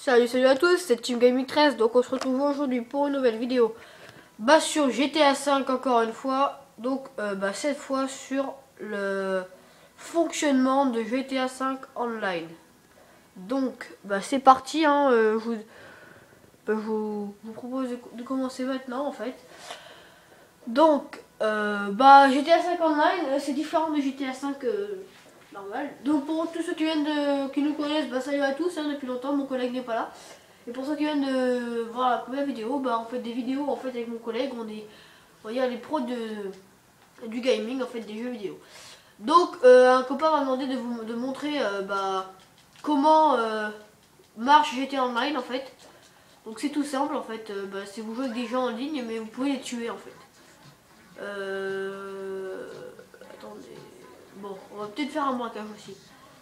Salut à tous, c'est Team Gaming 13, donc on se retrouve aujourd'hui pour une nouvelle vidéo sur GTA 5 encore une fois, donc cette fois sur le fonctionnement de GTA 5 online. Donc c'est parti, hein, je vous propose de commencer maintenant en fait. Donc GTA 5 online c'est différent de GTA 5 normal. Donc pour tous ceux qui nous connaissent, salut à tous, hein, depuis longtemps, mon collègue n'est pas là. Et pour ceux qui viennent de voir la première vidéo, on fait des vidéos en fait avec mon collègue, on est les pros du gaming, en fait des jeux vidéo. Donc un copain m'a demandé de montrer comment marche GTA Online en fait. Donc c'est tout simple en fait, c'est vous jouez avec des gens en ligne mais vous pouvez les tuer en fait. Attendez. Bon, on va peut-être faire un braquage aussi.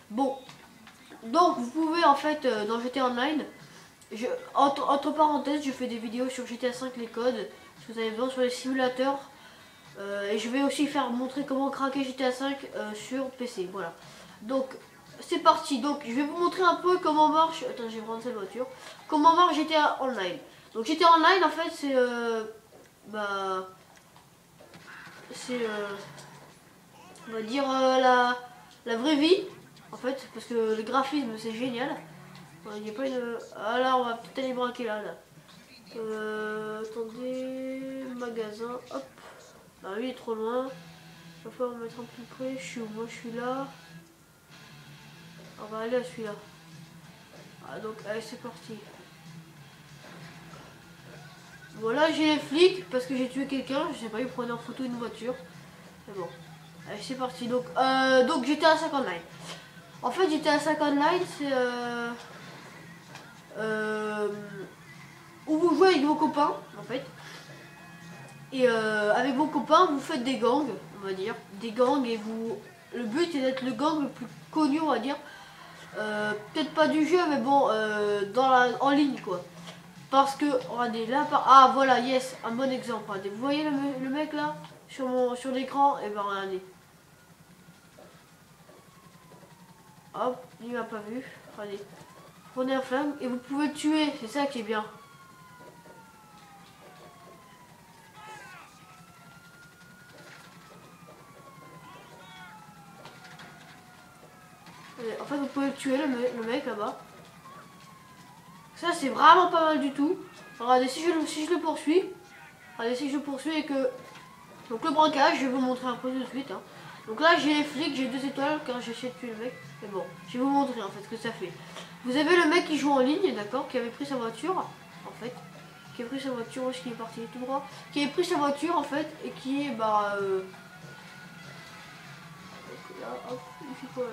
Bon, donc vous pouvez en fait dans GTA Online, entre parenthèses, je fais des vidéos sur GTA 5 les codes, si vous avez besoin sur les simulateurs, et je vais aussi montrer comment craquer GTA 5 sur PC. Voilà. Donc c'est parti. Donc je vais vous montrer un peu comment marche. Attends, j'ai vraiment cette voiture. Comment marche GTA Online. Donc GTA Online en fait c'est on va dire la vraie vie en fait, parce que le graphisme c'est génial. Il n'y a pas une... Ah là, on va peut-être aller braquer là. Attendez, magasin, hop. Ah lui il est trop loin. Il va falloir me mettre un peu plus près. Je suis où? Moi je suis là. On va aller à celui-là. Ah donc allez c'est parti. Voilà, j'ai les flics parce que j'ai tué quelqu'un. Je sais pas, ils prenaient en photo une voiture. Mais bon. Allez c'est parti. Donc GTA 5 Online. En fait GTA 5 Online c'est où vous jouez avec vos copains en fait. Et avec vos copains vous faites des gangs, on va dire. Des gangs et vous... Le but est d'être le gang le plus connu on va dire. Peut-être pas du jeu mais bon en ligne quoi. Parce que regardez là ah voilà yes un bon exemple. Regardez, vous voyez le mec là sur l'écran et regardez. Hop, il m'a pas vu. Regardez. Prenez un flingue et vous pouvez le tuer, c'est ça qui est bien. En fait vous pouvez le tuer le mec là-bas. Ça c'est vraiment pas mal du tout. Regardez si je le poursuis. Regardez si je le poursuis et que... Donc le braquage, je vais vous montrer un peu tout de suite. Hein. Donc là j'ai les flics, j'ai 2 étoiles car j'ai essayé de tuer le mec. Mais bon, je vais vous montrer en fait ce que ça fait. Vous avez le mec qui joue en ligne, d'accord, qui avait pris sa voiture, en fait. Qui a pris sa voiture, où est-ce qu'il est parti tout droit. Qui avait pris sa voiture en fait et qui est là, hop, il fait quoi là?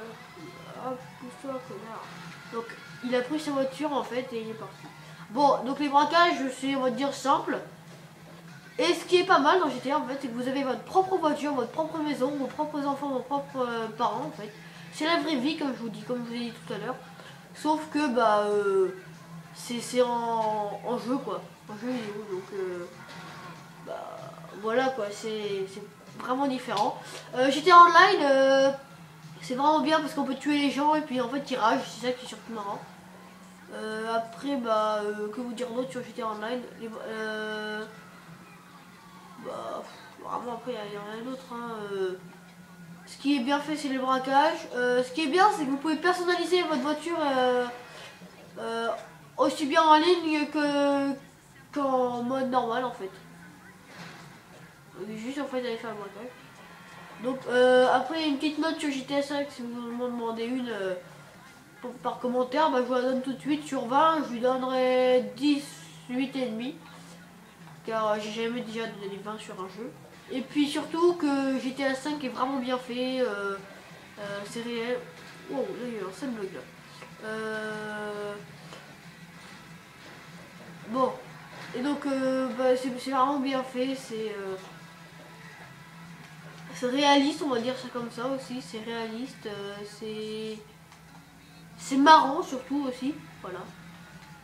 Hop, pousse-toi connard. Donc il a pris sa voiture en fait et il est parti. Bon, donc les braquages c'est on va dire simple. Et ce qui est pas mal dans GTA en fait, c'est que vous avez votre propre voiture, votre propre maison, vos propres enfants, vos propres parents en fait. C'est la vraie vie comme je vous dis, comme je vous ai dit tout à l'heure. Sauf que c'est en jeu quoi, en jeu vidéo. Donc voilà quoi, c'est vraiment différent. GTA Online, c'est vraiment bien parce qu'on peut tuer les gens et puis en fait tirage, c'est ça qui est surtout marrant. Après que vous dire d'autre sur GTA Online vraiment après il y a rien d'autre. Hein. Ce qui est bien fait c'est les braquages. Ce qui est bien c'est que vous pouvez personnaliser votre voiture aussi bien en ligne qu'en mode normal en fait. Juste en fait aller faire le braquage. Donc après une petite note sur GTA 5 si vous m'en demandez une par commentaire, je vous la donne tout de suite sur 20, je lui donnerai 18,5 car j'ai jamais déjà donné 20 sur un jeu. Et puis surtout que GTA 5 est vraiment bien fait, c'est réel. Wow, là il y a un seul bug là. Bon, et donc c'est vraiment bien fait, c'est réaliste, on va dire ça comme ça aussi, c'est réaliste, c'est marrant surtout aussi, voilà.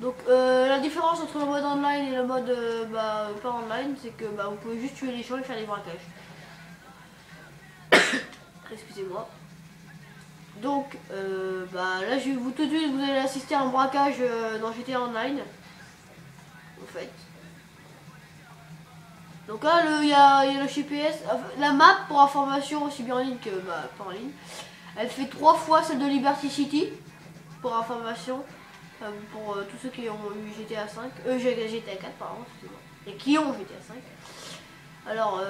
Donc la différence entre le mode online et le mode pas online, c'est que vous pouvez juste tuer les gens et faire des braquages. Excusez-moi. Donc bah là je vais vous tout de suite vous allez assister à un braquage dans GTA Online. En fait. Donc là il y a le GPS, la map pour information aussi bien en ligne que bah, pas en ligne. Elle fait 3 fois celle de Liberty City pour information. Pour tous ceux qui ont eu GTA 5, GTA 4 pardon, excusez-moi, et qui ont GTA 5. Alors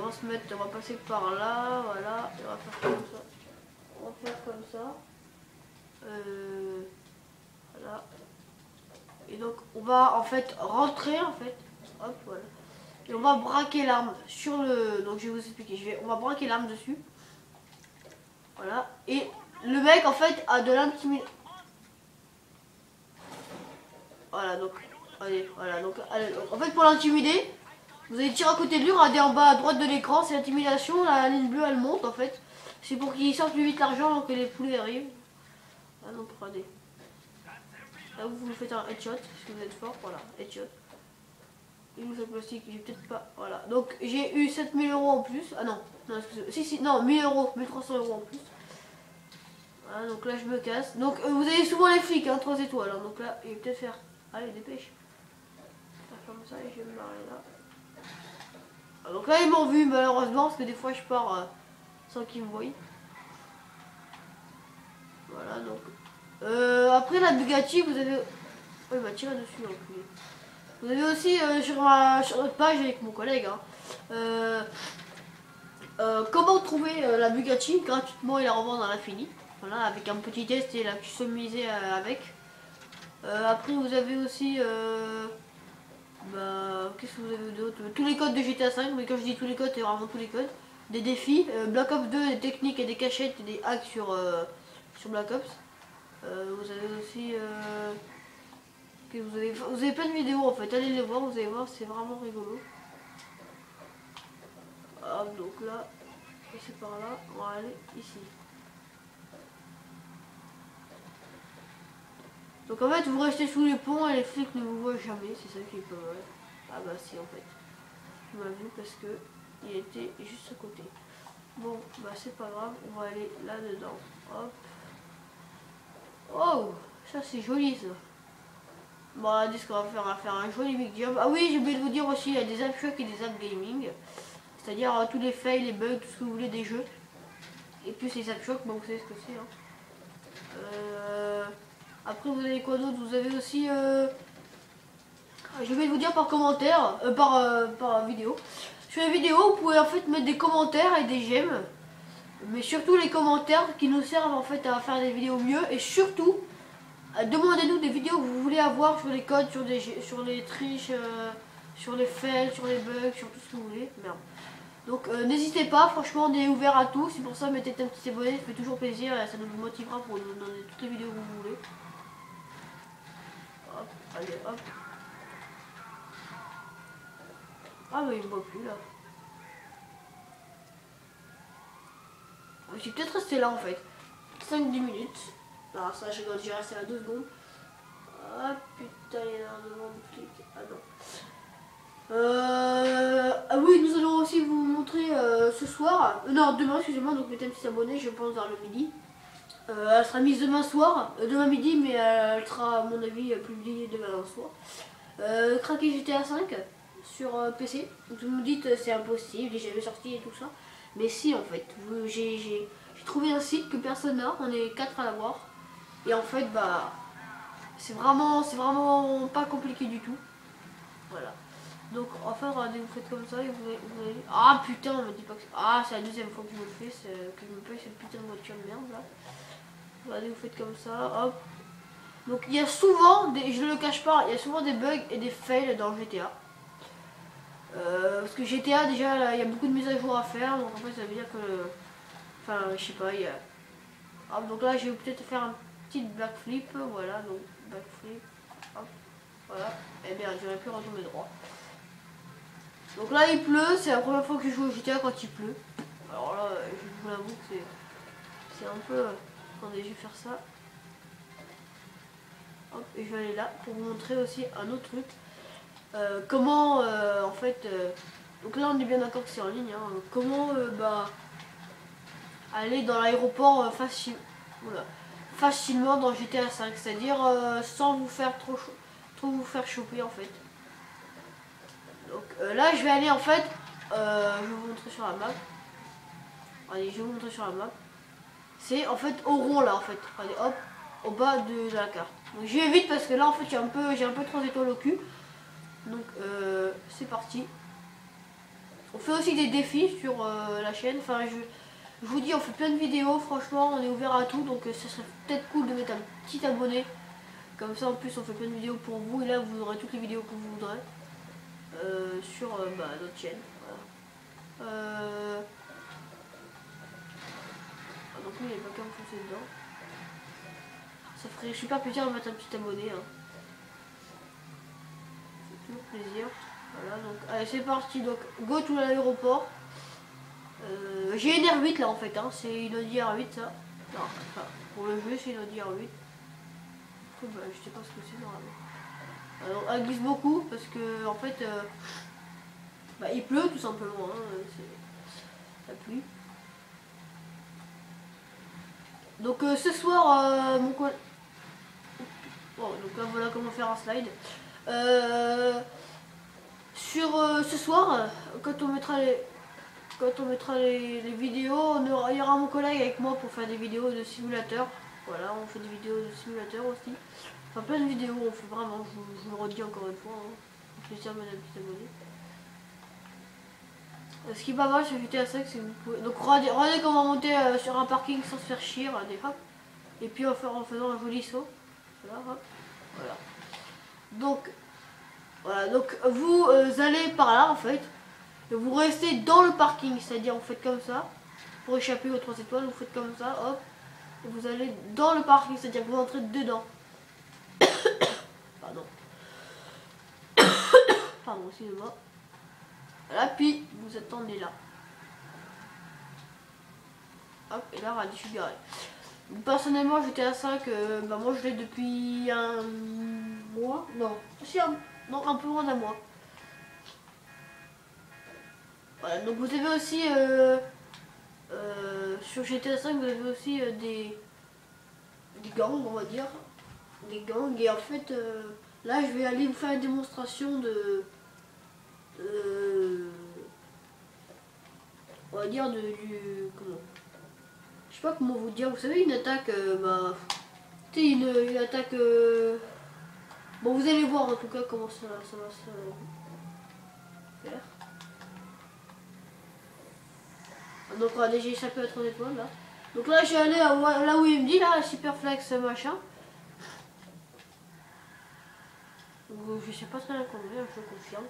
on va passer par là, voilà, et on va faire comme ça. On va faire comme ça. Voilà. Et donc on va en fait rentrer en fait. Hop voilà. Et on va braquer l'arme sur le. Donc je vais vous expliquer. On va braquer l'arme dessus. Voilà. Et le mec en fait a de l'intimidation. Voilà donc. Allez, voilà donc, en fait pour l'intimider, vous allez tirer à côté de lui, regardez en bas à droite de l'écran, c'est l'intimidation, la ligne bleue elle monte en fait. C'est pour qu'il sorte plus vite l'argent avant que les poulets arrivent. Ah donc regardez. Là vous faites un headshot, si vous êtes fort, voilà, headshot. Il nous fait plastique, j'ai peut-être pas, voilà. Donc j'ai eu 7000 € en plus, ah non, non excusez-moi, si, non, 1000 €, 1300 € en plus. Voilà, donc là je me casse. Donc vous avez souvent les flics, hein, 3 étoiles, hein, donc là il va peut-être faire, allez dépêche. Faire comme ça et je vais me barrer là. Ah, donc là ils m'ont vu malheureusement, parce que des fois je pars sans qu'ils me voient. Voilà donc. Après la Bugatti, vous avez... Oh, il m'a tiré dessus en plus. Vous avez aussi sur notre page avec mon collègue hein, comment trouver la Bugatti gratuitement et la revendre à l'infini. Voilà, avec un petit test et la customiser avec. Après vous avez aussi bah, qu'est-ce que vous avez d'autre? Tous les codes de GTA 5, mais quand je dis tous les codes, c'est vraiment tous les codes. Des défis, Black Ops 2, des techniques et des cachettes et des hacks sur Black Ops. Vous avez aussi vous avez plein de vidéos en fait, allez les voir, vous allez voir, c'est vraiment rigolo. Hop, donc là, c'est par là, on va aller ici. Donc en fait, vous restez sous les ponts et les flics ne vous voient jamais, c'est ça qui est pas mal. Ah bah si en fait, tu m'as vu parce que il était juste à côté. Bon, bah c'est pas grave, on va aller là-dedans. Hop. Oh, ça c'est joli ça. Bon, on dit ce qu'on va faire un joli big job. Ah oui, j'ai oublié de vous dire aussi, il y a des apps chocs et des apps gaming. C'est-à-dire tous les fails, les bugs, tout ce que vous voulez des jeux. Et puis les apps chocs, bon, vous savez ce que c'est. Hein. Après, vous avez quoi d'autre? Vous avez aussi... je vais vous dire par commentaire, par vidéo. Sur les vidéos, vous pouvez en fait mettre des commentaires et des j'aime. Mais surtout les commentaires qui nous servent en fait à faire des vidéos mieux. Et surtout, demandez-nous des vidéos que vous voulez avoir sur les codes, sur les triches, sur les fails, sur les bugs, sur tout ce que vous voulez. Merde. Donc n'hésitez pas, franchement on est ouvert à tout. C'est pour ça mettez un petit abonné, ça fait toujours plaisir et ça nous motivera pour nous donner toutes les vidéos que vous voulez. Hop, allez hop. Ah mais il me voit plus là. Je suis peut-être resté là en fait. 5-10 minutes. Alors ça je rigole, j'ai resté là 2 secondes. Ah putain, il y en a un devant le flic. Ah non. Ah oui, nous allons aussi vous montrer ce soir. Non, demain, excusez-moi, donc mettez un petit abonné, je pense vers le midi. Elle sera mise demain soir, demain midi, mais elle sera à mon avis publiée demain soir. Craquer GTA 5 sur PC. Vous me dites c'est impossible, j'ai jamais sorti et tout ça. Mais si en fait, j'ai trouvé un site que personne n'a, on est 4 à l'avoir. Et en fait bah c'est vraiment pas compliqué du tout. Voilà. Donc enfin regardez, vous faites comme ça et vous allez... Ah putain, on me dit pas que... Ah c'est la deuxième fois que je me le fais, que je me paye cette putain de voiture de merde là. Regardez, vous faites comme ça, hop. Donc il y a souvent, je ne le cache pas, il y a souvent des bugs et des fails dans GTA. Parce que GTA déjà, là, il y a beaucoup de mises à jour à faire, donc en fait ça veut dire que... Enfin, je sais pas, il y a... Hop, donc là je vais peut-être faire un petit backflip, voilà, donc backflip, hop, voilà. Et bien j'aurais pu retomber droit. Donc là il pleut, c'est la première fois que je joue au GTA quand il pleut. Alors là, je vous l'avoue que c'est un peu... Attendez, je vais faire ça. Hop, et je vais aller là pour vous montrer aussi un autre truc. Comment en fait... donc là on est bien d'accord que c'est en ligne. Hein, comment bah, aller dans l'aéroport facile. Voilà. Facilement dans GTA 5, c'est-à-dire sans vous faire trop vous faire choper en fait. Donc là je vais aller en fait, je vais vous montrer sur la map. Allez, je vais vous montrer sur la map. C'est en fait au rond là en fait. Allez hop, au bas de la carte. Donc j'y vais vite parce que là en fait j'ai un peu 3 étoiles au cul. Donc c'est parti. On fait aussi des défis sur la chaîne. Enfin je vous dis on fait plein de vidéos. Franchement on est ouvert à tout. Donc ça serait peut-être cool de mettre un petit abonné. Comme ça en plus on fait plein de vidéos pour vous. Et là vous aurez toutes les vidéos que vous voudrez. Sur notre chaîne. Voilà. Donc lui il n'est pas qu'à me foncer dedans. Ça ferait super plaisir de mettre un petit abonné. Hein. C'est toujours plaisir. Voilà donc allez c'est parti. Donc go to l'aéroport. J'ai une R8 là en fait. Hein. C'est une Audi R8 ça. Non, enfin, pour le jeu c'est une Audi R8. Bah, je sais pas ce que c'est normalement. Alors elle glisse beaucoup parce que en fait bah, il pleut tout simplement. Hein. La pluie. Donc ce soir mon collègue. Bon, donc là voilà comment faire un slide. Sur ce soir, quand on mettra les vidéos, il y aura mon collègue avec moi pour faire des vidéos de simulateur. Voilà, on fait des vidéos de simulateur aussi. Enfin plein de vidéos, on fait vraiment, je vous le redis encore une fois. Hein. Plaisir de mettre un petit abonné. Ce qui est pas mal sur GTA 5, c'est que vous pouvez. Donc regardez comment monter sur un parking sans se faire chier, regardez, hop. Et puis en faisant un joli saut. Voilà, hop. Voilà. Donc voilà, donc vous allez par là en fait. Et vous restez dans le parking, c'est-à-dire vous faites comme ça. Pour échapper aux 3 étoiles, vous faites comme ça, hop. Et vous allez dans le parking, c'est-à-dire que vous entrez dedans. Pardon. Pardon, excusez-moi. Voilà, puis vous attendez là. Hop, et là, je suis garé. Personnellement, j'étais à 5, bah moi je l'ai depuis un mois. Non, non, un peu moins d'un mois. Voilà, donc vous avez aussi sur GTA 5 vous avez aussi des gangs on va dire. Des gangs et en fait là je vais aller vous faire une démonstration de on va dire comment je sais pas comment vous dire, vous savez une attaque bah tu sais une attaque bon vous allez voir en tout cas comment ça va se faire. Donc regardez j'ai échappé à 3 étoiles là. Donc là j'ai allé là où il me dit là Superflex machin. Donc, je sais pas très bien combien, je confirme.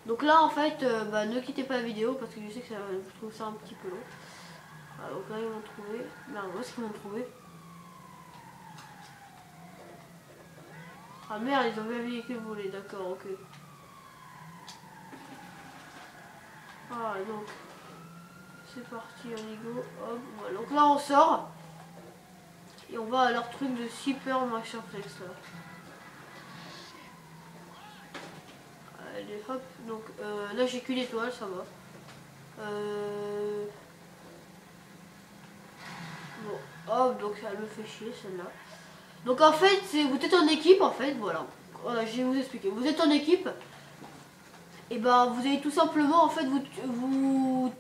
Donc là en fait bah, ne quittez pas la vidéo parce que je sais que je trouve ça un petit peu long. Voilà, donc là ils m'ont trouvé. Merde, où est-ce qu'ils m'ont trouvé? Ah merde, ils ont vu un véhicule volé, d'accord, ok. Ah donc c'est parti, on y go, hop, voilà. Donc là on sort et on va à leur truc de super machin flex là. Allez hop, donc là j'ai qu'une étoile, ça va. Bon, hop, donc elle me fait chier celle-là. Donc en fait, vous êtes en équipe en fait, voilà. Voilà, je vais vous expliquer. Vous êtes en équipe, et ben vous allez tout simplement en fait vous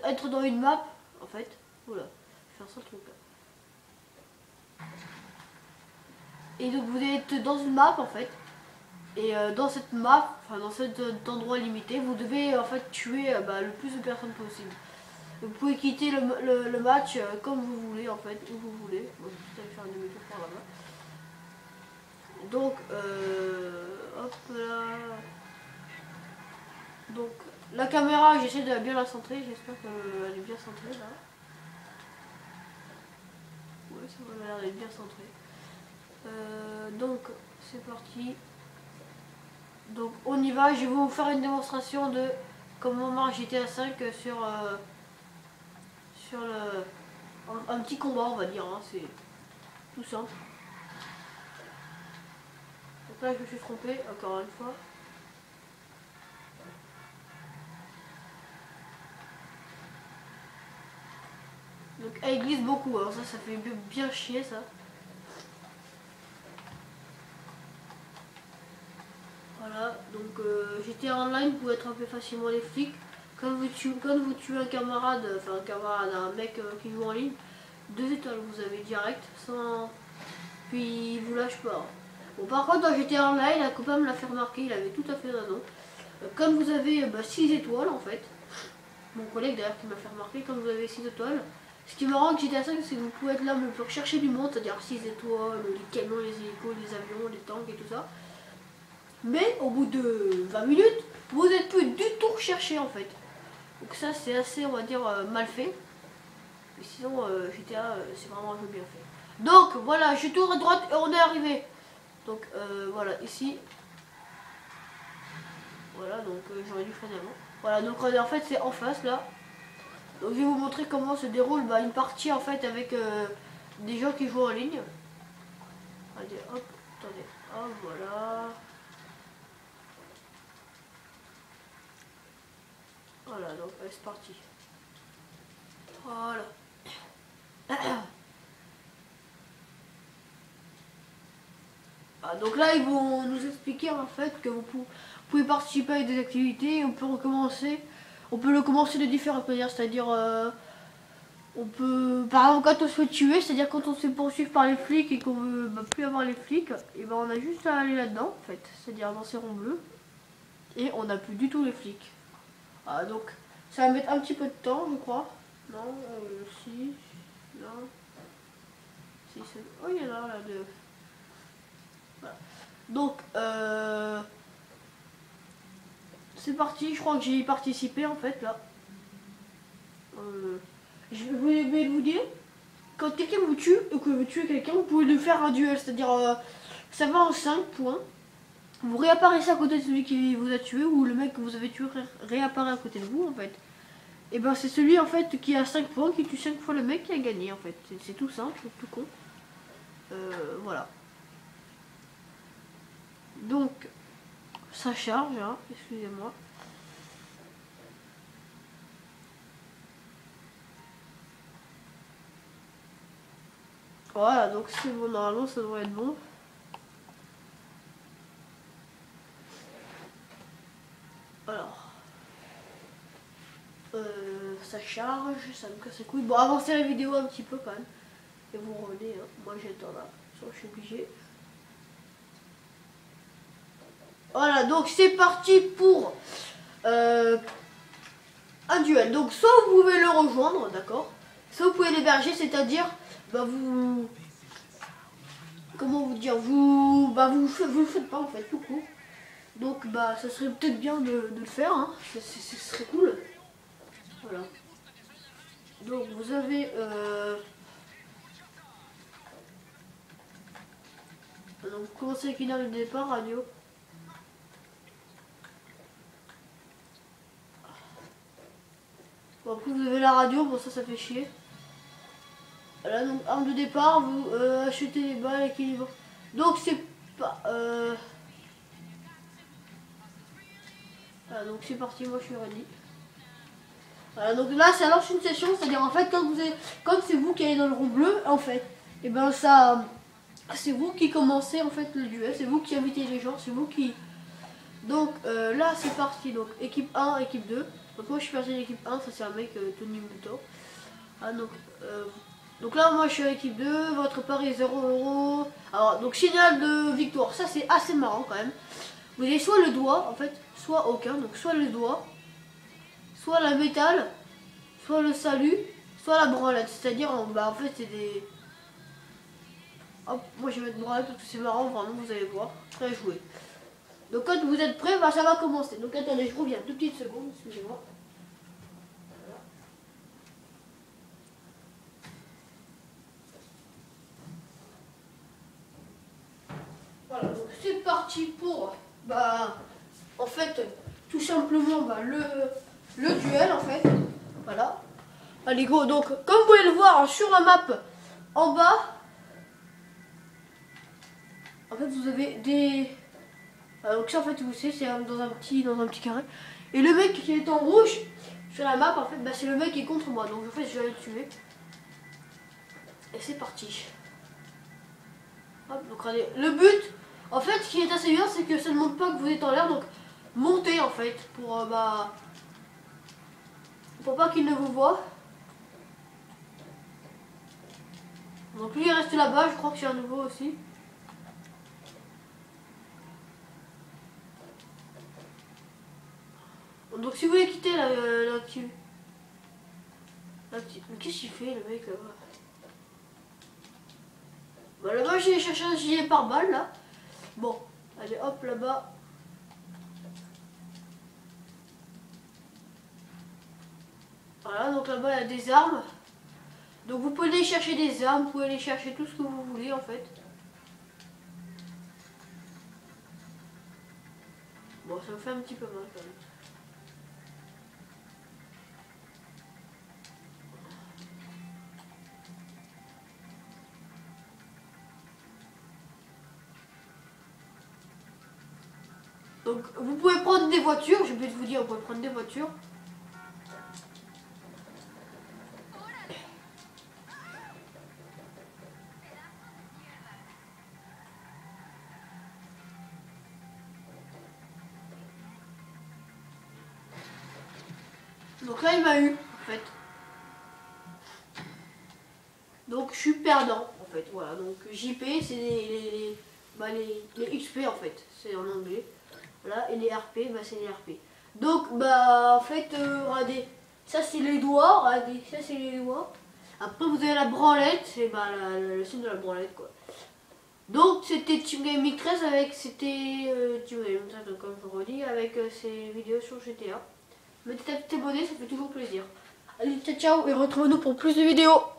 être dans une map en fait. Voilà, je vais faire ça le truc là. Et donc vous allez être dans une map en fait. Et dans cette map, enfin dans cet endroit limité, vous devez en fait tuer bah, le plus de personnes possible. Vous pouvez quitter le match comme vous voulez en fait, où vous voulez. Moi je vais faire un demi-tour par là-bas. Donc hop là. Donc la caméra j'essaie de bien la centrer, j'espère qu'elle est bien centrée là. Ouais ça va l'air d'être bien centré. Donc c'est parti. Donc on y va, je vais vous faire une démonstration de comment marche GTA 5 sur un petit combat on va dire, hein, c'est tout simple. Donc là je me suis trompé encore une fois. Donc il glisse beaucoup, alors ça fait bien chier ça. Voilà, donc GTA Online pour attraper facilement les flics. Quand vous tuez un camarade, enfin un mec qui joue en ligne, 2 étoiles vous avez direct, sans... Puis il vous lâche pas. Bon, par contre dans GTA Online, un copain me l'a fait remarquer, il avait tout à fait raison. Quand vous avez 6 étoiles en fait, mon collègue d'ailleurs qui m'a fait remarquer, quand vous avez 6 étoiles, ce qui me rend que GTA 5 c'est que vous pouvez être là pour chercher du monde, c'est-à-dire 6 étoiles, les camions, les hélicos, les avions, les tanks et tout ça. Mais au bout de 20 minutes, vous n'êtes plus du tout recherché en fait. Donc ça c'est assez, on va dire, mal fait. Mais sinon GTA c'est vraiment un jeu bien fait. Donc voilà, je tourne à droite et on est arrivé. Donc voilà, ici. Voilà, donc j'aurais dû freiner avant. Voilà, donc en fait c'est en face là. Donc je vais vous montrer comment se déroule une partie en fait avec des gens qui jouent en ligne. Allez, hop, attendez, hop, voilà. Voilà, donc c'est parti. Voilà. Ah, donc là ils vont nous expliquer en fait que vous pouvez participer à des activités et on peut recommencer. On peut le commencer de différentes manières, c'est-à-dire on peut, par exemple quand on se fait tuer, c'est-à-dire quand on se fait poursuivre par les flics et qu'on veut plus avoir les flics, et ben on a juste à aller là-dedans en fait, c'est-à-dire dans ces ronds bleus et on n'a plus du tout les flics. Ah, donc ça va mettre un petit peu de temps je crois. Non, si, non, si, oh il y en a là deux. Voilà. Donc c'est parti, je crois que j'ai participé en fait là. Je vais vous dire, quand quelqu'un vous tue et que vous tuez quelqu'un, vous pouvez lui faire un duel, c'est-à-dire ça va en 5 points. Vous réapparaissez à côté de celui qui vous a tué ou le mec que vous avez tué réapparaît à côté de vous en fait. Et ben c'est celui en fait qui a 5 points, qui tue 5 fois le mec qui a gagné en fait. C'est tout simple, tout con. Voilà. Donc ça charge, hein, excusez-moi. Voilà, donc c'est bon, normalement ça devrait être bon. Alors, ça charge, ça me casse les couilles. Bon, avancez la vidéo un petit peu quand même. Et vous revenez, hein. Moi j'attends là, je suis obligé. Voilà, donc c'est parti pour un duel. Donc soit vous pouvez le rejoindre, d'accord. Soit vous pouvez l'héberger, c'est-à-dire, vous... Comment vous dire, vous le faites pas en fait, tout court. Donc ça serait peut-être bien de le faire, hein. Ce serait cool. Voilà. Donc vous avez donc vous commencez avec une heure de départ, radio. Bon, après vous avez la radio, bon ça fait chier. Là donc arme de départ, vous achetez les balles, équilibre. Donc c'est pas voilà, donc c'est parti, moi je suis ready. Voilà, donc là ça lance une session, c'est-à-dire en fait quand c'est vous qui allez dans le rond bleu, en fait, et ben ça c'est vous qui commencez en fait le duel, c'est vous qui invitez les gens, c'est vous qui. Donc là c'est parti, donc équipe 1, équipe 2. Donc moi je suis parti de l'équipe 1, ça c'est un mec Tony Muto. Ah donc là moi je suis à l'équipe 2, votre pari est 0 €. Alors donc signal de victoire, ça c'est assez marrant quand même. Vous avez soit le doigt en fait, soit aucun, donc soit le doigt, soit la métal, soit le salut, soit la branlette. C'est-à-dire en fait c'est des. Hop, moi je vais mettre branlette parce que c'est marrant, vraiment vous allez voir, très joué. Donc quand vous êtes prêts, ça va commencer. Donc attendez, je reviens 2 petites secondes, excusez-moi. Voilà, donc c'est parti pour, en fait, tout simplement le duel, en fait. Voilà. Allez, go. Donc, comme vous pouvez le voir sur la map, en bas, en fait, vous avez des... donc ça, en fait, vous savez, c'est dans un petit carré. Et le mec qui est en rouge sur la map, en fait, c'est le mec qui est contre moi. Donc, en fait, je vais le tuer. Et c'est parti. Hop, donc regardez. Le but, en fait, ce qui est assez bien, c'est que ça ne montre pas que vous êtes en l'air. Donc montez en fait pour pas qu'il ne vous voit. Donc lui il reste là-bas, je crois que c'est un nouveau aussi. Donc si vous voulez quitter la petite... Mais qu'est-ce qu'il fait le mec là-bas? Bah là-bas j'ai cherché un gilet pare-balles là. Bon, allez hop là-bas. Voilà, donc là-bas il y a des armes. Donc vous pouvez aller chercher des armes, vous pouvez aller chercher tout ce que vous voulez en fait. Bon, ça me fait un petit peu mal quand même. Donc vous pouvez prendre des voitures, j'ai oublié de vous dire, vous pouvez prendre des voitures. Donc là il m'a eu en fait. Donc je suis perdant en fait, voilà. Donc JP c'est les XP en fait, c'est en anglais. Voilà, et les RP, bah c'est les RP. Donc bah en fait, regardez, ça c'est les doigts, regardez, ça c'est les doigts. Après vous avez la branlette, c'est bah le signe de la branlette quoi. Donc c'était Team Gaming 13 avec, c'était Team Gaming 13 comme je redis, avec ces vidéos sur GTA. Mettez à t'abonner, ça fait toujours plaisir. Allez, ciao ciao et retrouvez-nous pour plus de vidéos.